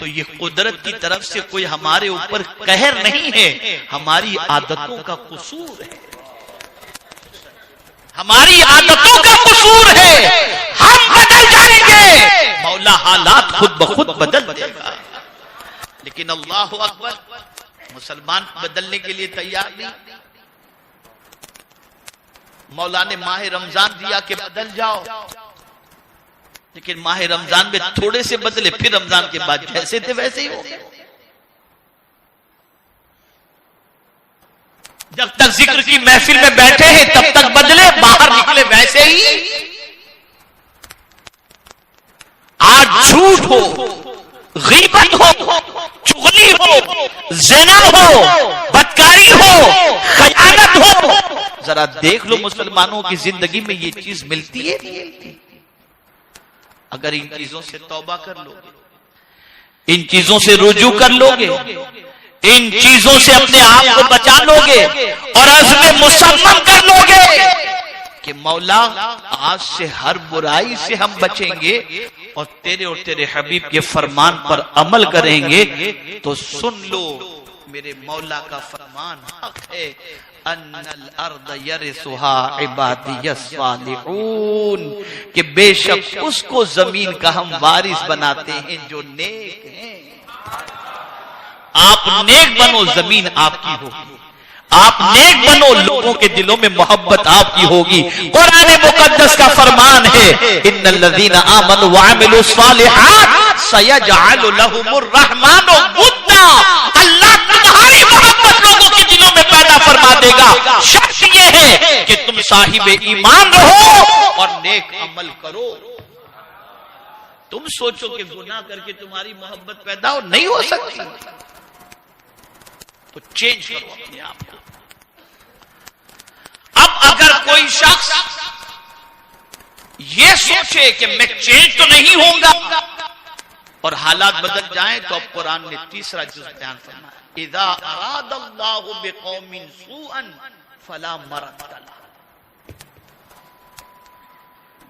तो ये कुदरत की तरफ से कोई हमारे ऊपर कहर नहीं है, हमारी आदतों का कसूर है, हमारी आदतों का कसूर है। हम बदल जाएंगे, मौला हालात खुद ब खुद बदल देगा। लेकिन अल्लाह अकबर, मुसलमान बदलने के लिए तैयार नहीं। मौला ने माह रमजान दिया कि बदल जाओ, लेकिन माह रमजान में थोड़े से बदले, फिर रमजान के बाद जैसे थे वैसे ही हो गए। जब तक जिक्र की महफिल में बैठे हैं तब तक बदले, बाहर निकले वैसे ही। आज झूठ हो, गीबत हो, चुगली हो, ज़िना हो, बदकारी हो, खयानत हो, जरा देख लो मुसलमानों की जिंदगी में ये चीज मिलती है। अगर इन चीजों से तौबा कर लोगे, इन चीजों से रुजू कर लोगे, इन चीजों से अपने आप को बचा लोगे और अज़्म मुसम्मम कर लोगे कि मौला आज से हर बुराई से हम बचेंगे और तेरे हबीब के फरमान पर अमल करेंगे, तो सुन लो मेरे मौला का फरमान हक है, अन्नल अर्द यरिसुहा इबादियस सालिहून, कि बेशक उसको जमीन का हम वारिस बनाते हैं जो नेक हैं। आप नेक बनो, जमीन आपकी होगी, आप नेक बनो, लोगों के दिलों में मोहब्बत आपकी होगी। कुरान मुकद्दस का फरमान है, इन्नल लज़ीना आमनु व अमिलुस सालिहात सयजअलु लहुमुर रहमानु वुद्दा, अल्लाह तुम्हारी मोहब्बत लोगों की साहिब ईमान रहो और नेक अमल करो। तुम सोचो कि गुनाह करके तुम्हारी मोहब्बत पैदा हो, नहीं हो सकती। तो चेंज करो अपने आप को। अब अगर कोई शख्स ये सोचे कि मैं चेंज तो नहीं होऊंगा और हालात बदल जाएं, तो अब कुरान ने तीसरा जुज़ बयान फरमाया, इज़ा अरादल्लाहु बिक़ौमिन सूअन फला मरद्द लह।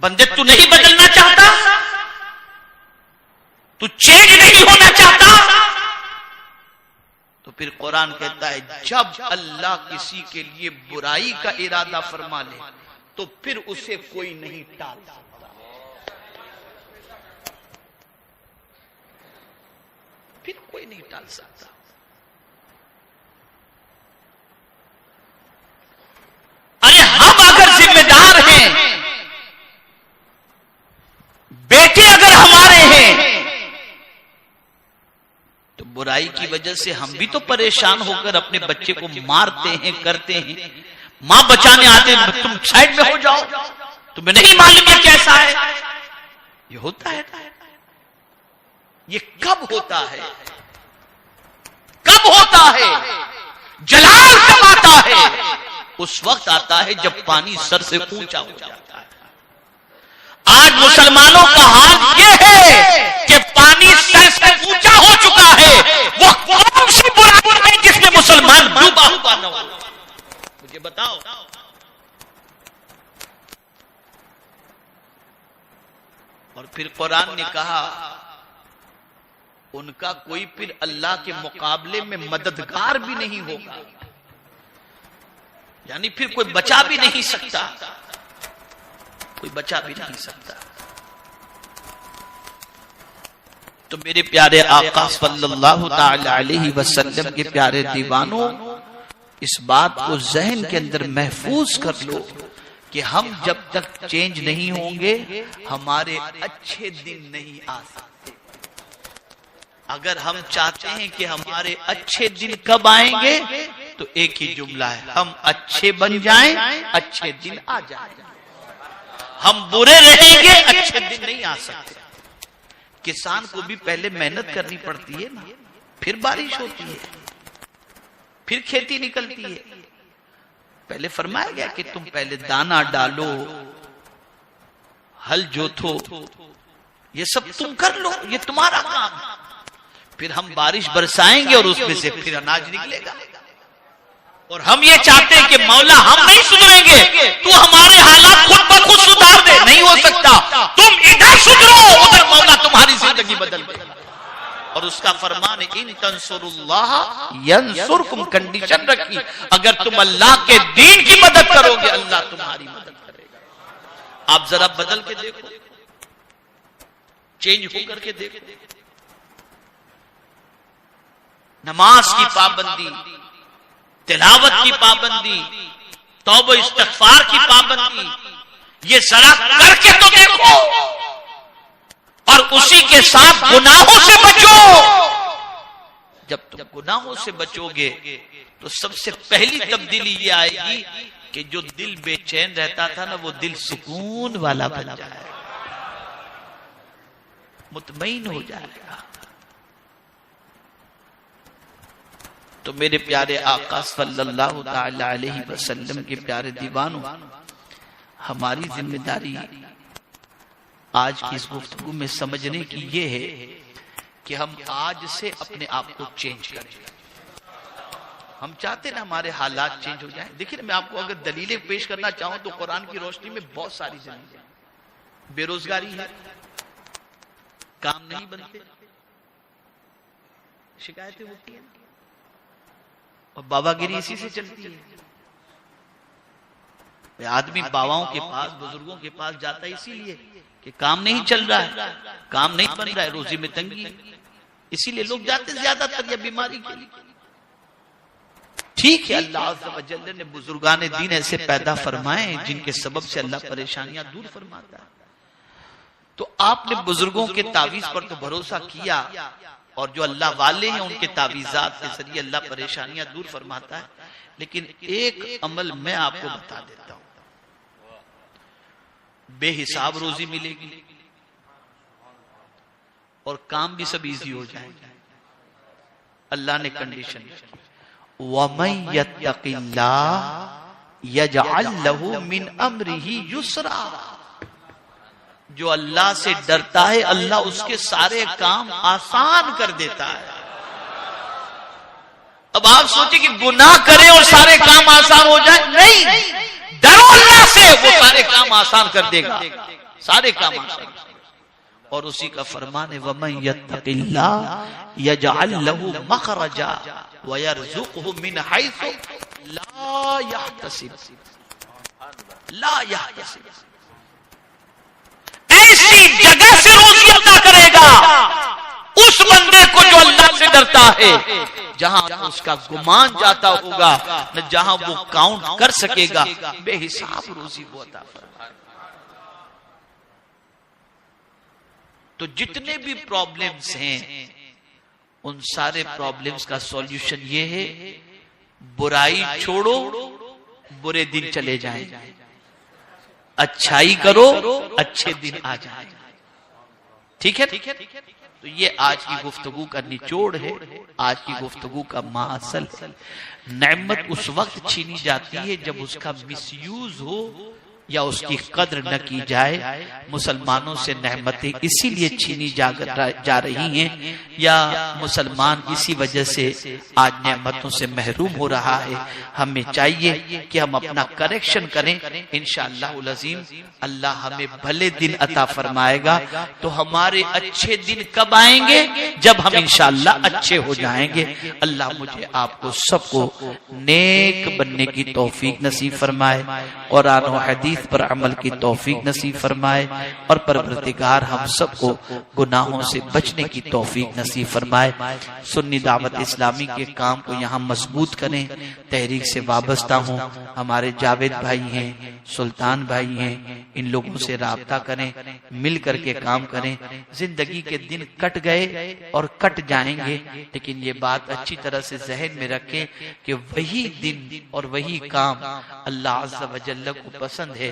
बंदे तू नहीं बदलना चाहता, तू चेंज नहीं होना चाहता, तो फिर कुरान कहता है जब अल्लाह किसी के लिए बुराई का इरादा फरमा ले तो फिर उसे कोई नहीं टाल सकता। फिर कोई नहीं टाल सकता। अरे हम अगर जिम्मेदार हैं, बेटे अगर हमारे हैं, तो बुराई की वजह से हम भी तो परेशान होकर अपने बच्चे को मारते हैं, करते हैं। मां बचाने आते हैं, तुम साइड में हो जाओ, तुम्हें नहीं मालूम ये कैसा है। ये होता है। ये कब होता है? कब होता है? जलाल कब आता है? उस वक्त आता है जब पानी सर से ऊंचा हो जाता है। आज मुसलमानों का हाल यह है कि पानी सर से ऊंचा हो चुका है। वो कौन सी बुराई है जिसमें मुसलमान डूबा हुआ न हो? मुझे बताओ। और फिर कुरान ने कहा उनका कोई फिर अल्लाह के मुकाबले में मददगार भी नहीं होगा, यानी फिर कोई बचा भी नहीं सकता, कोई बचा भी नहीं सकता। तो मेरे प्यारे आका सल्लल्लाहु ताला अलैहि वसल्लम के प्यारे दीवानों, इस बात को जहन के अंदर महफूज कर लो कि हम जब तक चेंज नहीं होंगे हमारे अच्छे दिन नहीं आ सकते। अगर हम चाहते हैं कि हमारे अच्छे दिन कब आएंगे, तो एक ही जुमला है, हम अच्छे बन जाएं, अच्छे दिन आ जाएं। हम बुरे रहेंगे, अच्छे दिन नहीं आ सकते। किसान को भी पहले मेहनत करनी पड़ती है ना, फिर बारिश होती है, फिर खेती निकलती है। पहले फरमाया गया कि तुम पहले दाना डालो, हल जोतो, ये सब तुम कर लो, ये तुम्हारा काम। फिर हम बारिश बरसाएंगे और उसमें से फिर अनाज निकलेगा। और हम ये चाहते हैं कि मौला हम नहीं सुधरेंगे, तू हमारे हालात खुद ब खुद सुधार दे। नहीं हो सकता, तुम इधर सुधरो, उधर मौला तुम्हारी जिंदगी बदल दे। और उसका फरमान है इन तंसुरुल्लाह यंसुरकुम, कंडीशन रखी, अगर तुम अल्लाह के दीन की मदद करोगे अल्लाह तुम्हारी मदद करेगा। आप जरा बदल के देखो, चेंज होकर के देखो। नमाज की पाबंदी, तिलावत की पाबंदी, तौबा इस्तिग़फ़ार की पाबंदी, ये जरा करके तो देखो। और उसी के साथ गुनाहों से बचो। जब तुम गुनाहों से बचोगे तो सबसे पहली तब्दीली ये आएगी कि जो दिल बेचैन रहता था ना, वो दिल सुकून वाला बन जाएगा, मुतमईन हो जाएगा। तो मेरे प्यारे आका सल्लल्लाहु ताला अलैहि वसल्लम के प्यारे दीवानों, हमारी जिम्मेदारी आज की इस गुफ्तगू में समझने की ये है कि हम आज से अपने आप को चेंज करें। हम चाहते ना हमारे हालात चेंज हो जाएं। देखिए मैं आपको अगर दलीलें पेश करना चाहूं तो कुरान की रोशनी में बहुत सारी दलीलें। बेरोजगारी है, काम नहीं बनते, शिकायतें होती है, और बाबागिरी इसी से चलती है। आदमी बाबाओं के पास, बुजुर्गों के पास जाता है इसीलिए कि काम नहीं चल रहा है, काम नहीं बन रहा है, रोजी में तंगी है, इसीलिए लोग जाते ज्यादातर या बीमारी के लिए। ठीक है, अल्लाह अज़्ज़ व जल्ल ने बुजुर्गान दीन ऐसे पैदा फरमाए जिनके सबब से अल्लाह परेशानियां दूर फरमाता है। तो आपने बुजुर्गों के तावीज पर तो भरोसा किया, और जो अल्लाह वाले हैं उनके तावीजात के जरिए अल्लाह परेशानियां दूर फरमाता है। लेकिन एक अमल मैं आपको बता देता हूं, बेहिसाब रोजी मिलेगी और काम भी सब इजी हो जाएगा। अल्लाह ने कंडीशन, वमन यत्तक़िल्लाह यजअल लहू मिन अम्रिही युसरा, जो अल्लाह से डरता है अल्लाह उसके सारे काम आसान कर देता है। अब आप सोचिए कि गुनाह करें और सारे काम आसान हो जाए, नहीं, डरो अल्लाह से, वो सारे काम आसान कर देगा, सारे काम आसान। और उसी का फरमान है, वमन यत्तक़िल्लाह यजअल लहू मखरजा व यरज़ुक़हु मिन हैसु ला यहतसिब, ला यहतसिब, ऐसी जगह से रोजी अता करेगा उस बंदे को जो अल्लाह से डरता है, जहां उसका गुमान जाता होगा न जहां वो काउंट कर सकेगा, बेहिसाब रोजी वो अता फरमाएगा। तो जितने भी प्रॉब्लम्स हैं उन सारे प्रॉब्लम्स का सॉल्यूशन ये है, बुराई छोड़ो, बुरे दिन चले जाएंगे, अच्छाई करो, अच्छे दिन आ जाए। ठीक है? तो ये आज की गुफ्तगू का निचोड़ है, आज की गुफ्तगू का माअसल है। नेमत उस वक्त छीनी जाती है जब उसका मिसयूज हो या उसकी कद्र न की जाए। मुसलमानों से नेमतें इसीलिए छीनी जा रही हैं या मुसलमान इसी वजह से आज नेमतों से महरूम हो रहा है। हमें चाहिए कि हम अपना करेक्शन करें। इंशाअल्लाह अज़ीम अल्लाह हमें भले दिन अता फरमाएगा। तो हमारे अच्छे दिन कब आएंगे? जब हम इंशाअल्लाह अच्छे हो जाएंगे। अल्लाह मुझे आपको सबको नेक बनने की तौफीक नसीब फरमाए, कुरान और हदीस पर अमल की तौफीक नसीब फरमाए, और परवरदिगार हम सबको गुनाहों से बचने की तौफीक नसीब फरमाए। सुन्नी दावत इस्लामी के काम को यहाँ मजबूत करें। तहरीक से वाबस्ता हूँ, हमारे जावेद भाई हैं, सुल्तान भाई हैं, इन लोगों से राब्ता करें, मिल करके काम करें। जिंदगी के दिन कट गए और कट जाएंगे, लेकिन ये बात अच्छी तरह से जहन में रखें कि वही दिन और वही काम अल्लाह अज़्ज़ा व जल्ल को पसंद है,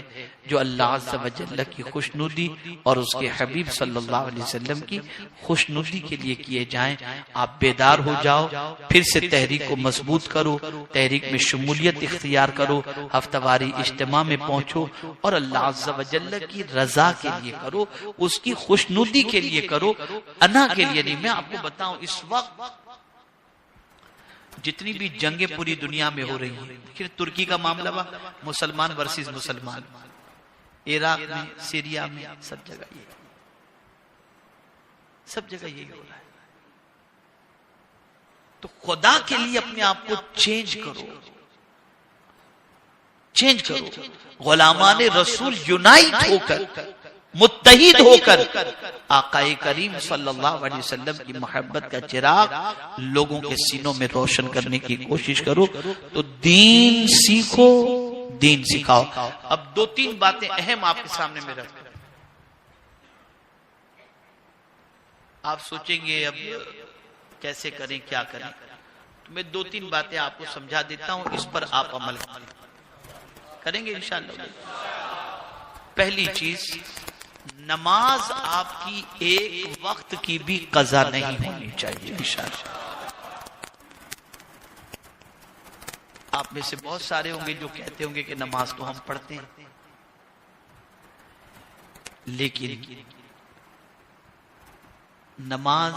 जो अल्लाह अज़्ज़ा व जल्ल की खुशनुदी और उसके हबीब सल्लल्लाहु अलैहि वसल्लम की खुशनुदी के लिए किए जाएं। आप बेदार हो जाओ, फिर से तहरीक को मजबूत करो, तहरीक में शमूलियत इख्तियार करो, हफ्तावारी इज्तिमा में पहुंचो और अल्लाह अज़्ज़ा व जल्ल की रजा के लिए करो, उसकी खुशनुदी के लिए करो, अना के लिए नहीं। मैं आपको बताऊं, इस वक्त जितनी भी जंगें पूरी दुनिया में हो रही हैं, देखिए तुर्की का मामला हुआ, मुसलमान वर्सेस मुसलमान, इराक में, सीरिया में, सब जगह ये, सब जगह यही हो रहा है। तो खुदा के लिए अपने आप को चेंज करो, चेंज करो। गुलामाने रसूल यूनाइट होकर, मुत्तहिद होकर आकाए करीम सल्लल्लाहु अलैहि वसल्लम की मोहब्बत का चिराग लोगों के सीनों में रोशन करने की कोशिश करो। तो दीन सीखो, दीन सिखाओ। अब दो तीन बातें अहम आपके सामने में रख, आप सोचेंगे अब कैसे करें, क्या करें। तो मैं दो तीन बातें आपको समझा देता हूं, इस पर आप अमल करेंगे इंशाअल्लाह। पहली चीज, नमाज आपकी एक वक्त की भी कज़ा नहीं होनी चाहिए इंशाअल्लाह। आप में से बहुत सारे होंगे जो कहते होंगे कि नमाज तो हम पढ़ते हैं, लेकिन नमाज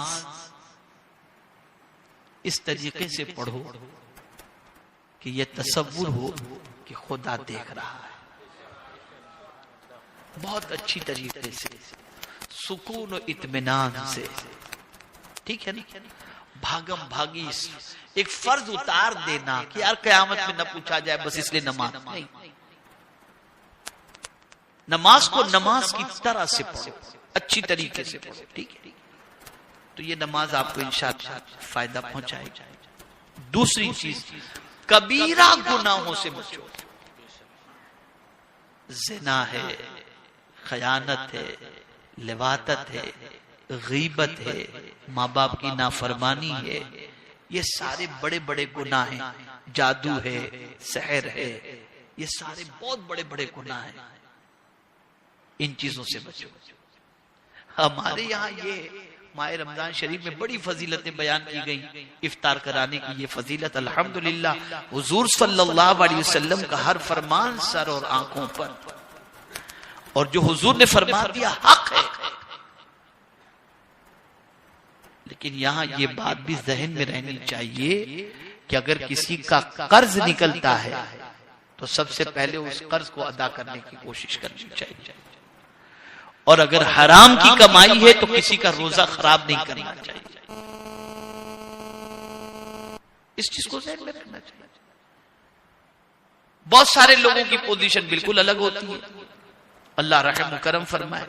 इस तरीके से पढ़ो कि यह तसव्वुर हो कि खुदा देख रहा है, बहुत अच्छी तरीके से, सुकून और इत्मीनान से। ठीक है ना? भागम भागी एक फर्ज उतार देना कि यार कयामत में न पूछा जाए बस इसलिए नमाज नहीं। नमाज को नमाज की तरह से पढ़ो, अच्छी तरीके से पढ़ो। ठीक है? तो ये नमाज आपको इंशाअल्लाह फायदा पहुंचाएगी। दूसरी चीज, कबीरा गुनाहों से बचो। ज़िना है, खयानत है, लिवातत है, गीबत है, माँ बाप की नाफरमानी है, ये सारे बड़े बड़े गुनाह हैं। जादू है, सहर है, ये सारे बहुत बड़े बड़े गुनाह हैं। इन चीजों से बचो। हमारे यहाँ ये माह रमजान शरीफ में बड़ी फजीलतें बयान की गई। इफ्तार कराने की ये फजीलत अल्हम्दुलिल्लाह हुजूर सल्लल्लाहु अलैहि वसल्लम का हर फरमान सर और आंखों पर, और जो हुजूर ने फरमा दिया हक है। लेकिन यहाँ ये बात भी जहन में रहनी चाहिए कि अगर किसी का कर्ज निकलता है तो सबसे पहले उस कर्ज को अदा करने की कोशिश करनी चाहिए, और अगर हराम की कमाई है तो किसी का रोजा खराब नहीं करना चाहिए। इस चीज को ध्यान में रखना चाहिए। बहुत सारे लोगों की पोजीशन बिल्कुल अलग होती है। अल्लाह रहम करम फरमाए,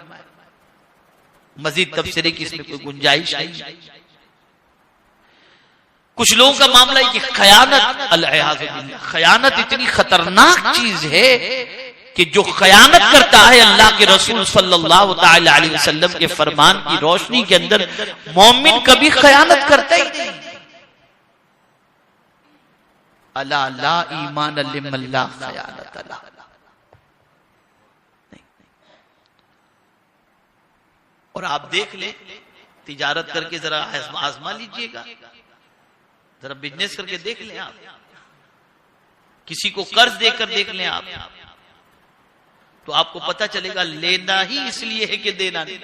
मजीद तफसीरे की इसमें कोई गुंजाइश नहीं। कुछ लोगों का मामला है कि खयानत, अल-इयाज़ु बिल्लाह, खयानत इतनी खतरनाक चीज है कि जो खयानत करता है अल्लाह के रसूल सल्लल्लाहु ताला अलैहि वसल्लम के फरमान की रोशनी के अंदर मोमिन कभी खयानत करता ही नहीं। अला ला ईमान लिमन ला खयानत अला। और आप देख ले, तिजारत करके जरा आजमा लीजिएगा, जरा बिजनेस करके देख लें आप, किसी को कर्ज देकर देख लें आप, तो आपको पता चलेगा लेना ही इसलिए है कि देना नहीं।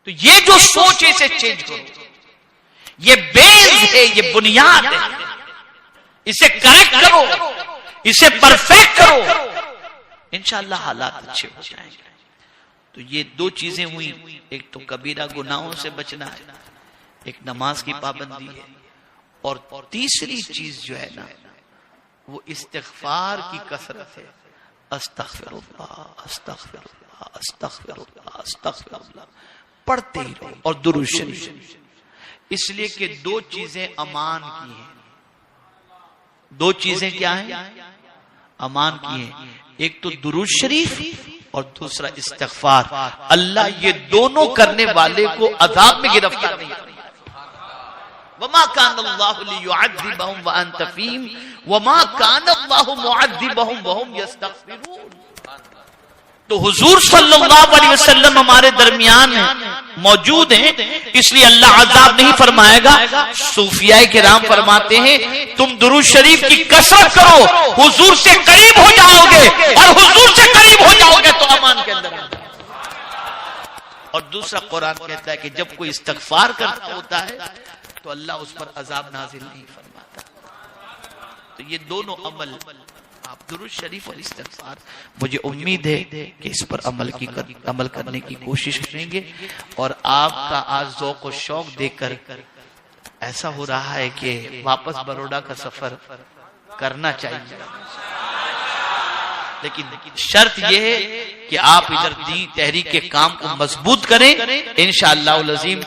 तो ये जो सोच है इसे चेंज करो। ये बेस है, ये बुनियाद है, इसे करेक्ट करो, इसे परफेक्ट करो, इंशाअल्लाह हालात अच्छे हो जाएंगे। तो ये दो चीजें हुई, एक तो कबीरा गुनाहों से बचना है, एक नमाज की पाबंदी है, और तीसरी चीज जो है ना वो इस्तिग़फ़ार की कसरत है। अस्तग़फ़िरुल्लाह अस्तग़फ़िरुल्लाह अस्तग़फ़िरुल्लाह अस्तग़फ़िरुल्लाह पढ़ते ही रहो, और दुरूद शरीफ, इसलिए कि दो चीजें अमान की हैं। दो चीजें क्या हैं? अमान की हैं। एक तो दुरूद शरीफ और दूसरा इस्तिग़फ़ार। अल्लाह ये दोनों करने वाले को अज़ाब में गिरफ्तार नहीं करेगा। वमा कान अल्लाहु लियुअज़्ज़िबहुम व अंत फ़ीहिम वमा कान अल्लाहु मुअज़्ज़िबहुम व हुम यस्तग़फ़िरून। तो हुजूर सल्लल्लाहु अलैहि वसल्लम हमारे दरमियान मौजूद हैं, इसलिए अल्लाह अज़ाब नहीं फरमाएगा। सूफियाए किराम फरमाते हैं तुम दुरूद शरीफ की कसरत करो, हुजूर से करीब हो जाओगे, और हुजूर से करीब हो जाओगे तो अमान के अंदर आ जाओगे। और दूसरा कुरान कहता है कि जब कोई इस्तिग़फ़ार करता होता है तो अल्लाह उस पर अज़ाब नाज़िल नहीं फरमाता। तो ये दोनों अमल, आप दुरूद शरीफ और इस्तिग़फ़ार, मुझे उम्मीद है कि इस पर अमल करने की कोशिश करेंगे। और आपका आज ज़ौक़ और शौक़ देखकर ऐसा हो रहा है कि वापस बड़ौदा का सफर करना चाहिए, लेकिन शर्त यह है कि आप इधर दीन तहरीक के काम को मजबूत करें। इंशाअल्लाह अज़ीम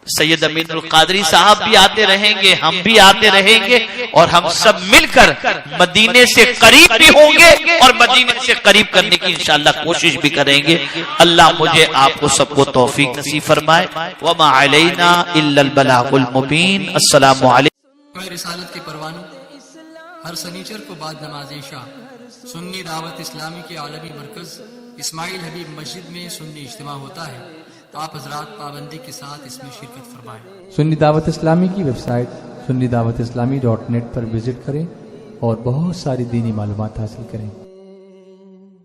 सैयद अमीनुल क़ादरी साहब भी आते रहेंगे, हम भी आते रहेंगे, और हम सब मिलकर मदीने से करीब भी होंगे और मदीने से करीब करने की इंशाअल्लाह कोशिश भी करेंगे। अल्लाह मुझे आपको सबको तौफीक नसीब फरमाए। वमा अलैना इल्लल बलागुल मुबीन। अस्सलामु अलैकुम।
रिसालत के परवानों, हर सनीचर को बाद नमाज इशा सुन्नी दावत इस्लामी के आलमी मरकज इस्माइल हबीब मस्जिद में सुन्नी इज्तिमा होता है। तो आप हजरात पाबंदी के साथ इसमें शिरकत फरमाएं।
सुन्नी दावत इस्लामी की वेबसाइट sunnidawatislamי.net पर विजिट करें और बहुत सारी दीनी मालूमात हासिल करें।